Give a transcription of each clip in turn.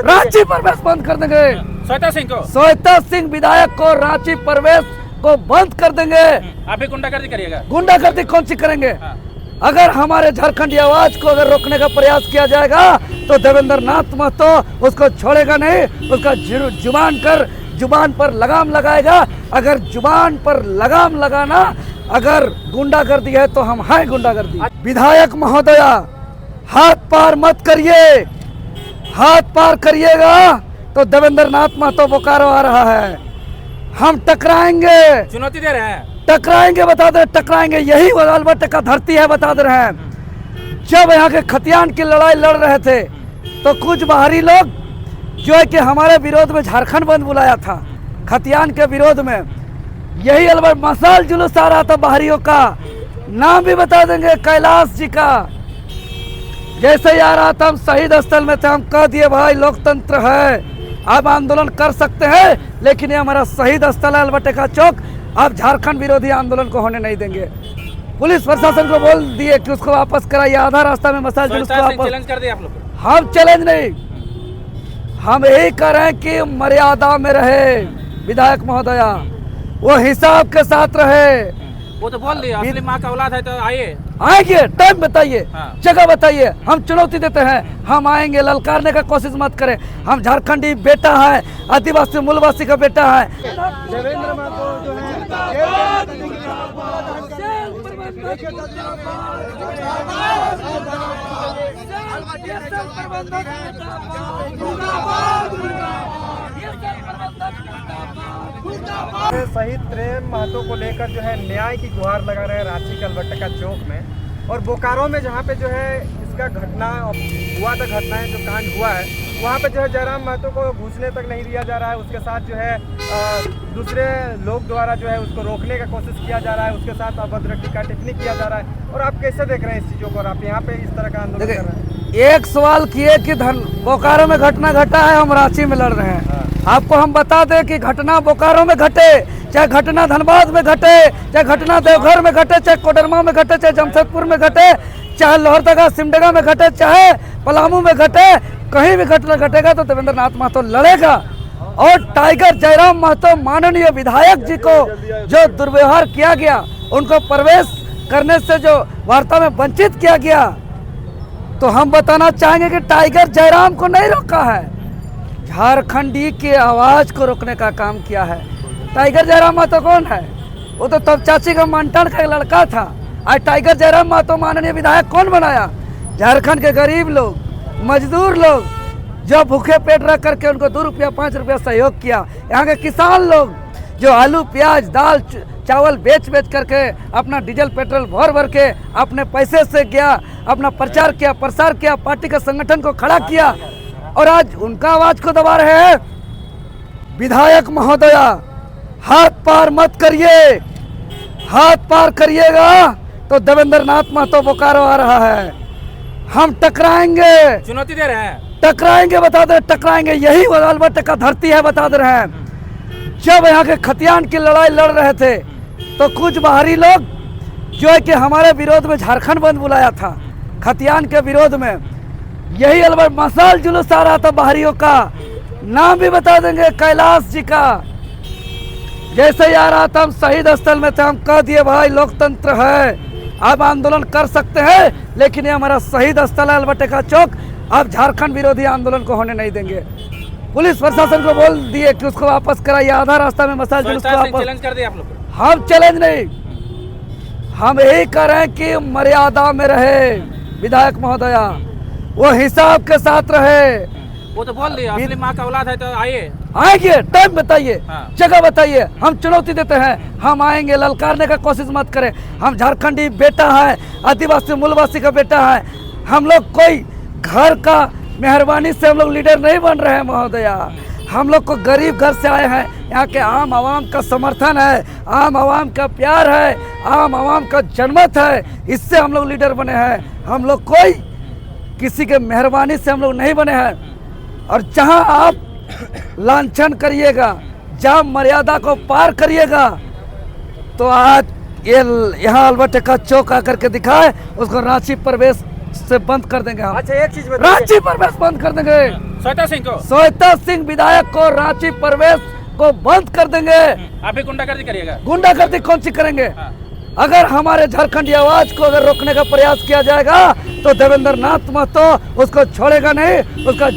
रांची प्रवेश बंद कर देंगे। श्वेता सिंह विधायक को रांची प्रवेश को बंद कर देंगे। आप भी गुंडागर्दी करिएगा? गुंडागर्दी कौन सी करेंगे? अगर हमारे झारखंडी आवाज को अगर रोकने का प्रयास किया जाएगा तो देवेंद्र नाथ महतो उसको छोड़ेगा नहीं, उसका जुबान पर लगाम लगाएगा। अगर जुबान पर लगाम लगाना अगर गुंडागर्दी है तो हम हैं गुंडागर्दी। विधायक महोदया, हाथ पार मत करिए। हाथ पार करिएगा तो देवेंद्र नाथ महतो बोकारो आ रहा है, हम टकराएंगे। चुनौती दे रहे हैं? टकराएंगे, बता दे टकराएंगे। यही अलबट्टे का धरती है, बता दे रहे हैं। जब यहाँ के खतियान की लड़ाई लड़ रहे थे तो कुछ बाहरी लोग जो है कि हमारे विरोध में झारखंड बंद बुलाया था, खतियान के विरोध में। यही अलबट मसाल जुलूस आ रहा था बाहरियों का, नाम भी बता देंगे, कैलाश जी का। जैसे ही आ रहा था हम शहीद स्थल में थे, हम कह दिए भाई लोकतंत्र है, आप आंदोलन कर सकते हैं, लेकिन ये हमारा शहीद स्थल है अलबट्टे का चौक, आप झारखंड विरोधी आंदोलन को होने नहीं देंगे। पुलिस प्रशासन को बोल दिए कि उसको वापस कराइए, आधा रास्ता में मसाल जुलूस को वापस। चैलेंज कर दिया आप लोग? हम चैलेंज नहीं, हम यही कर रहे हैं कि मर्यादा में रहे विधायक महोदया, वो हिसाब के साथ रहे। वो तो बोल दिया असली माँ का औलाद है तो आइए। आएंगे, टाइम बताइए, हाँ। जगह जगह बताइए, हम चुनौती देते हैं, हम आएंगे। ललकारने का कोशिश मत करें, हम झारखंडी बेटा है, आदिवासी मूलवासी का बेटा है। देवेंद्र महतो जो है शहीद प्रेम महतो को लेकर जो है न्याय की गुहार लगा रहे हैं रांची के अलबट्टे का चौक में। और बोकारो में जहाँ पे जो है इसका घटना हुआ था, घटना है जो कांड हुआ है, वहाँ पे जो है जयराम महतो को घुसने तक नहीं दिया जा रहा है। उसके साथ जो है दूसरे लोग द्वारा जो है उसको रोकने का कोशिश किया जा रहा है, उसके साथ अभद्र टीका टिप्पणी किया जा रहा है। और आप कैसे देख रहे हैं इस चीज़ों को, और आप यहाँ पे इस तरह का आंदोलन कर रहे हैं? एक सवाल किए कि बोकारो में घटना घटा है, हम रांची में लड़ रहे हैं। आपको हम बता दें कि घटना बोकारो में घटे, चाहे घटना धनबाद में घटे, चाहे घटना देवघर में घटे, चाहे कोडरमा में घटे, चाहे जमशेदपुर में घटे, चाहे लोहरदगा सिमडेगा में घटे, चाहे पलामू में घटे, कहीं भी घटना घटेगा तो देवेंद्र नाथ महतो लड़ेगा। और टाइगर जयराम महतो माननीय विधायक जी को जो दुर्व्यवहार किया गया, उनको प्रवेश करने से जो वार्ता में वंचित किया गया, तो हम बताना चाहेंगे कि टाइगर जयराम को नहीं रोका है, झारखंडी के आवाज को रोकने का काम किया है। टाइगर जयराम महतो कौन है? वो तो तब चाची का मंटन का लड़का था। आज टाइगर जयराम महतो माननीय विधायक कौन बनाया? झारखंड के गरीब लोग, मजदूर लोग, जो भूखे पेट रख करके उनको 2 रुपया 5 रुपया सहयोग किया। यहाँ के किसान लोग जो आलू प्याज दाल चावल बेच करके अपना डीजल पेट्रोल भर के अपने पैसे से किया, अपना प्रचार किया, प्रसार किया, पार्टी के संगठन को खड़ा किया, और आज उनका आवाज को दबा रहे हैं। विधायक महोदया, हाथ पार मत करिए। हाथ पार करिएगा तो देवेंद्र नाथ महतो बोकारो आ रहा है, हम टकराएंगे। चुनौती दे रहे हैं? टकराएंगे, बता दे टकराएंगे। यही अलबट्टे का धरती है, बता दे रहे हैं। जब यहाँ के खतियान की लड़ाई लड़ रहे थे तो कुछ बाहरी लोग जो है कि हमारे विरोध में झारखंड बंद बुलाया था, खतियान के विरोध में। यही अलबट मसाल जुलूस आ रहा था बाहरियों का, नाम भी बता देंगे, कैलाश जी का। जैसे ही आ रहा था हम शहीद स्थल में थे, हम कह दिए भाई लोकतंत्र है, आप आंदोलन कर सकते हैं, लेकिन ये हमारा शहीद स्थल है अलबट्टे का चौक, आप झारखंड विरोधी आंदोलन को होने नहीं देंगे। पुलिस प्रशासन को बोल दिए कि उसको वापस कराइए, आधा रास्ता में मसाल जुलूस को वापस। चैलेंज कर दिया आप लोग? हम चैलेंज नहीं, हम यही कर रहे हैं कि मर्यादा में रहे विधायक महोदया, वो हिसाब के साथ रहे। वो तो बोल दिया असली माँ का औलाद है तो आइए। आएंगे, टाइम बताइए, हाँ। जगह बताइए, हम चुनौती देते हैं, हम आएंगे। ललकारने का कोशिश मत करें, हम झारखंडी बेटा है, आदिवासी मूलवासी का बेटा है। हम लोग कोई घर का मेहरबानी से हम लोग लीडर नहीं बन रहे हैं महोदया, हम लोग को गरीब घर से आए हैं। यहाँ के आम आवाम का समर्थन है, आम आवाम का प्यार है, आम आवाम का जनमत है, इससे हम लोग लीडर बने हैं। हम लोग कोई किसी के मेहरबानी से हम लोग नहीं बने हैं। और जहाँ आप लांछन करिएगा, जहाँ मर्यादा को पार करिएगा, तो आज ये यहाँ अलबट्टे का चौक आकर के दिखाए, उसको रांची प्रवेश से बंद कर देंगे हम। अच्छा, एक चीज रांची प्रवेश बंद कर देंगे। श्वेता सिंह को श्वेता सिंह विधायक को रांची प्रवेश को बंद कर देंगे। आप भी गुंडागर्दी करिएगा? गुंडागर्दी कौन सी करेंगे? हाँ। अगर हमारे झारखंडी आवाज को अगर रोकने का प्रयास किया जाएगा तो देवेंद्र नाथ महतो उसको छोड़ेगा नहीं, उसका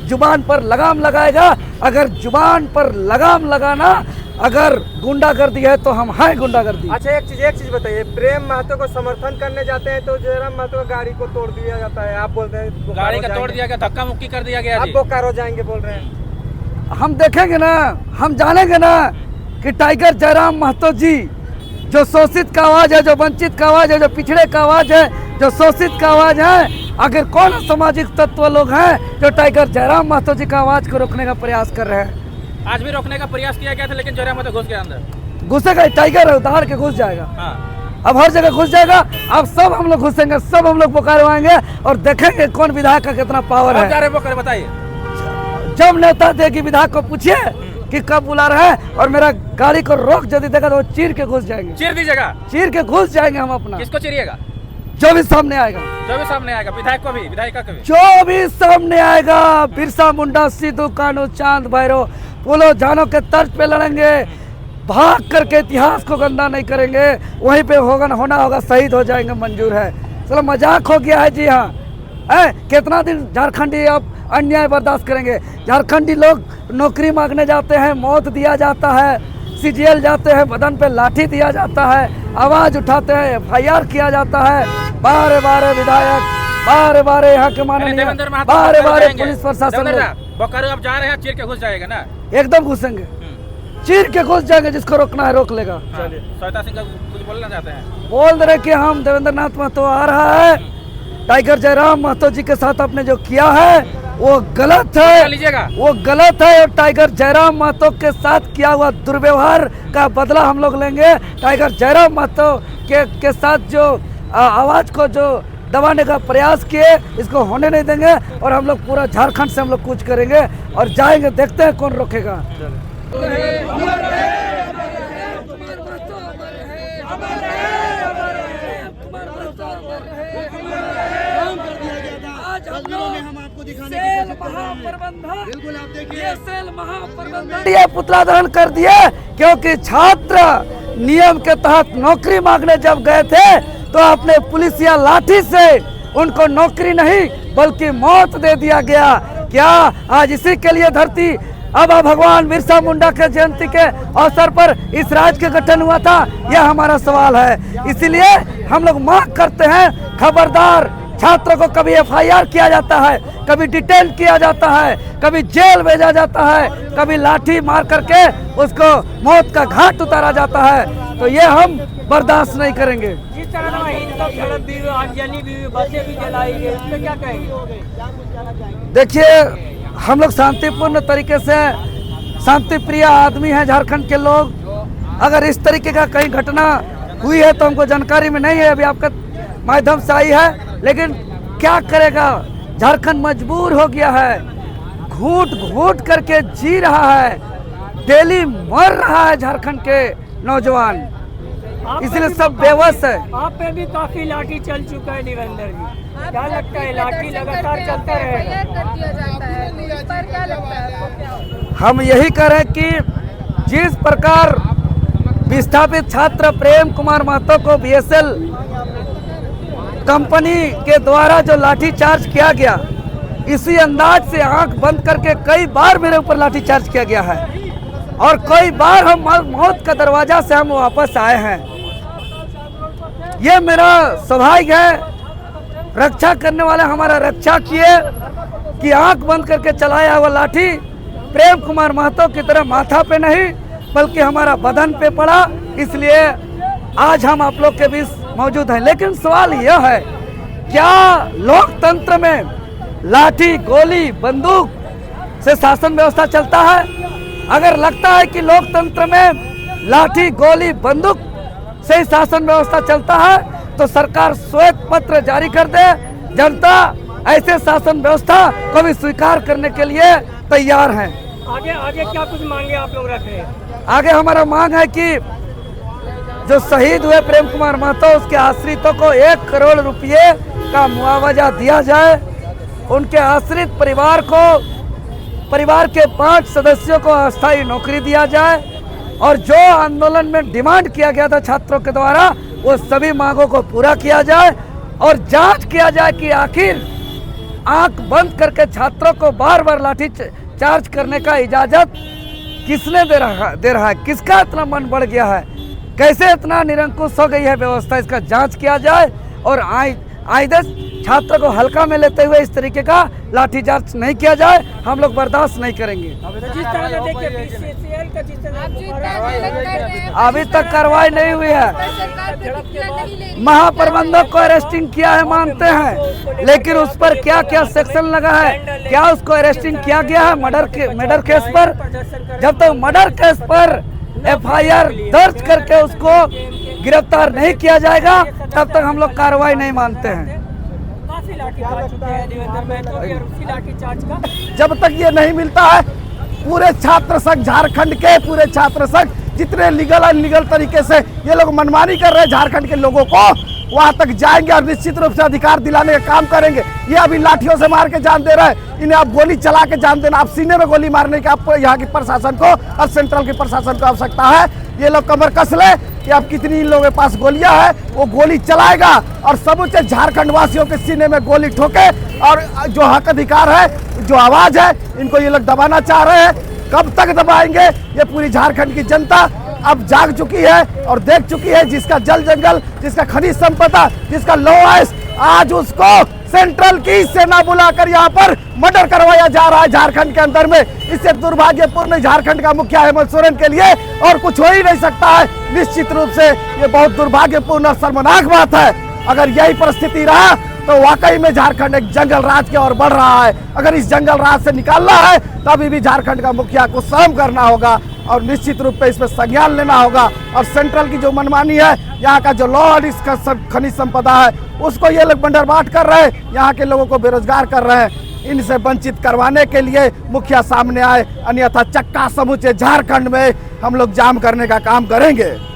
जुबान पर लगाम लगाएगा। अगर जुबान पर लगाम लगाना अगर गुंडागर्दी है तो हम हैं गुंडागर्दी। अच्छा एक चीज बताइए, प्रेम महतो को समर्थन करने जाते हैं तो जयराम महतो की गाड़ी को तोड़ दिया जाता है, आप बोलते हैं गाड़ी का तोड़ दिया गया, धक्का मुक्की कर दिया गया। आप बोकारो जाएंगे बोल रहे हैं। हम देखेंगे ना, हम जानेंगे ना कि टाइगर जयराम महतो जी जो शोषित का आवाज है, जो वंचित का आवाज है, जो पिछड़े का आवाज है, जो शोषित का आवाज है, आखिर कौन सामाजिक तत्व लोग हैं जो टाइगर जयराम महतो जी का आवाज को रोकने का प्रयास कर रहे हैं? आज भी रोकने का प्रयास किया गया था लेकिन जयराम महतो घुस गया अंदर। घुसेगा, टाइगर है उतार के घुस जाएगा। हाँ। अब हर जगह घुस जाएगा। अब सब हम लोग घुसेंगे, सब हम लोग बोकारो आएंगे और देखेंगे कौन विधायक का कितना पावर है। जा रहे बोकारो बताइए। जब नेता देगी विधायक को पूछिए कि कब बुला रहे हैं और मेरा गाड़ी को रोक यदि देगा तो वो चीर के घुस जाएंगे। चीर दीजिएगा? चीर के घुस जाएंगे हम अपना। किसको चीरिएगा? जो भी सामने आएगा, जो भी सामने आएगा, विधायक को भी, विधायिका को भी, जो भी सामने आएगा। बिरसा मुंडा, सिद्धू कानू, चांद भैरव, पुलो जानो के तर्ज पे लड़ेंगे। भाग करके इतिहास को गंदा नहीं करेंगे। वहीं पे होना होगा, शहीद हो जाएंगे, मंजूर है। चलो मजाक हो गया है जी। हाँ, कितना दिन झारखंडी अब अन्याय बर्दाश्त करेंगे? झारखंडी लोग नौकरी मांगने जाते हैं, मौत दिया जाता है, सीजीएल जाते हैं, बदन पे लाठी दिया जाता है, आवाज उठाते हैं, FIR किया जाता है। बारे बारे विधायक, बारे बारे यहाँ के माननीय, बारे बारे पुलिस प्रशासन बोकारो आप जा रहे हैं, चीर के घुस जाएगा ना? एकदम घुसेंगे, चीर के घुस जाएंगे। जिसको रोकना है रोक लेगा। चलिए, श्वेता सिंह का कुछ बोलना चाहते हैं? बोल रहे कि हम देवेंद्र नाथ महतो आ रहा है, टाइगर जयराम महतो जी के साथ आपने जो किया है वो गलत है, वो गलत है। और टाइगर जयराम महतो के साथ किया हुआ दुर्व्यवहार का बदला हम लोग लेंगे। टाइगर जयराम महतो के साथ जो आवाज को जो दबाने का प्रयास किए, इसको होने नहीं देंगे। और हम लोग पूरा झारखंड से हम लोग कूच करेंगे और जाएंगे, देखते हैं कौन रोकेगा। ये पुतला दहन कर दिए क्योंकि छात्र नियम के तहत नौकरी मांगने जब गए थे तो अपने पुलिस या लाठी से उनको नौकरी नहीं बल्कि मौत दे दिया गया। क्या आज इसी के लिए धरती अब भगवान बिरसा मुंडा के जयंती के अवसर पर इस राज्य का गठन हुआ था? यह हमारा सवाल है। इसीलिए हम लोग मांग करते हैं, खबरदार, छात्रों को कभी FIR किया जाता है, कभी डिटेन किया जाता है, कभी जेल भेजा जाता है, कभी लाठी मार करके उसको मौत का घाट उतारा जाता है। तो ये हम बर्दाश्त नहीं करेंगे। जिस तरह अंजलि भी बसें भी जलाई गई, इसमें क्या कहेंगे? देखिए, हम लोग शांतिपूर्ण तरीके से, शांति प्रिय आदमी हैं झारखंड के लोग। अगर इस तरीके का कहीं घटना हुई है तो हमको जानकारी में नहीं है, अभी आपके माध्यम से आई है। लेकिन क्या करेगा, झारखंड मजबूर हो गया है, घूट घूट करके जी रहा है, डेली मर रहा है झारखंड के नौजवान, इसलिए सब बेबस है। आप पे भी काफी लाठी चल चुका है देवेंद्र जी, क्या लगता है लाठी लगातार चलता रहेगा? हम यही कह रहे हैं कि जिस प्रकार विस्थापित छात्र प्रेम कुमार महतो को BSL कंपनी के द्वारा जो लाठी चार्ज किया गया, इसी अंदाज से आंख बंद करके कई बार मेरे ऊपर लाठी चार्ज किया गया है और कई बार हम मौत का दरवाजा से हम वापस आए हैं। ये मेरा सौभाग्य है, रक्षा करने वाले हमारा रक्षा किए कि आंख बंद करके चलाया हुआ लाठी प्रेम कुमार महतो की तरह माथा पे नहीं बल्कि हमारा बदन पे पड़ा। इसलिए आज हम आप लोग के बीच मौजूद हैं। लेकिन सवाल यह है, क्या लोकतंत्र में लाठी, गोली, बंदूक से शासन व्यवस्था चलता है? अगर लगता है कि लोकतंत्र में लाठी, गोली, बंदूक से ही शासन व्यवस्था चलता है तो सरकार श्वेत पत्र जारी कर दे। जनता ऐसे शासन व्यवस्था को भी स्वीकार करने के लिए तैयार है। आगे क्या कुछ मांगे आप लोग रख रहे हैं? आगे हमारा मांग है कि जो शहीद हुए प्रेम कुमार महतो उसके आश्रितों को 1 करोड़ रुपये का मुआवजा दिया जाए। उनके आश्रित परिवार के 5 सदस्यों को अस्थायी नौकरी दिया जाए और जो आंदोलन में डिमांड किया गया था छात्रों के द्वारा वो सभी मांगों को पूरा किया जाए और जांच किया जाए कि आखिर आंख बंद करके छात्रों को बार बार लाठी चार्ज करने का इजाजत किसने दे रहा है, किसका इतना मन बढ़ गया है, कैसे इतना निरंकुश हो गई है व्यवस्था, इसका जांच किया जाए और आइंदा छात्र को हल्का में लेते हुए इस तरीके का लाठीचार्ज नहीं किया जाए, हम लोग बर्दाश्त नहीं करेंगे। जिस तरह से देखिए बीसीसीएल का जिस तरह अभी तक कार्रवाई नहीं हुई है। महाप्रबंधक को अरेस्टिंग किया है मानते हैं, लेकिन उस पर क्या क्या सेक्शन लगा है, क्या उसको अरेस्टिंग किया गया है मर्डर केस पर? जब तक मर्डर केस पर FIR दर्ज करके उसको गिरफ्तार नहीं किया जाएगा तब तक हम लोग कार्रवाई नहीं मानते हैं। काफी लाठीचार्ज चुके हैं देवेंद्र महतो की और उसी लाठीचार्ज का जब तक ये नहीं मिलता है पूरे छात्र संघ झारखंड के पूरे छात्र संघ जितने लीगल अनलीगल तरीके से ये लोग मनमानी कर रहे हैं झारखंड के लोगों को वहां तक जाएंगे और निश्चित रूप से अधिकार दिलाने का काम करेंगे। ये अभी लाठियों से मार के जान दे रहे हैं, इन्हें आप गोली चला के जान देना, आप सीने में गोली मारने की आपको यहाँ की प्रशासन को और सेंट्रल की प्रशासन को आवश्यकता है। ये लोग कमर कस ले कि अब कितनी इन लोगों के पास गोलियां है, वो गोली चलाएगा और समूचे झारखंड वासियों के सीने में गोली ठोके और जो हक अधिकार है, जो आवाज है, इनको ये लोग दबाना चाह रहे हैं। कब तक दबाएंगे? ये पूरी झारखंड की जनता अब जाग चुकी है और देख चुकी है, जिसका जल जंगल, जिसका खनिज संपदा, जिसका लोहाइस, आज उसको सेंट्रल की सेना बुलाकर यहाँ पर मर्डर करवाया जा रहा है झारखंड के अंदर में। इससे दुर्भाग्यपूर्ण झारखंड का मुखिया हेमंत सोरेन के लिए और कुछ हो ही नहीं सकता है। निश्चित रूप से ये बहुत दुर्भाग्यपूर्ण और शर्मनाक बात है। अगर यही परिस्थिति रहा तो वाकई में झारखंड एक जंगल राज की ओर बढ़ रहा है। अगर इस जंगल राज से निकालना है तभी भी झारखंड का मुखिया को सहन करना होगा और निश्चित रूप से इसमें संज्ञान लेना होगा। और सेंट्रल की जो मनमानी है, यहाँ का जो लॉ और इसका खनिज संपदा है, उसको ये लोग बंदरबाट कर रहे हैं, यहाँ के लोगों को बेरोजगार कर रहे हैं। इनसे वंचित करवाने के लिए मुखिया सामने आए, अन्यथा चक्का समूचे झारखंड में हम लोग जाम करने का काम करेंगे।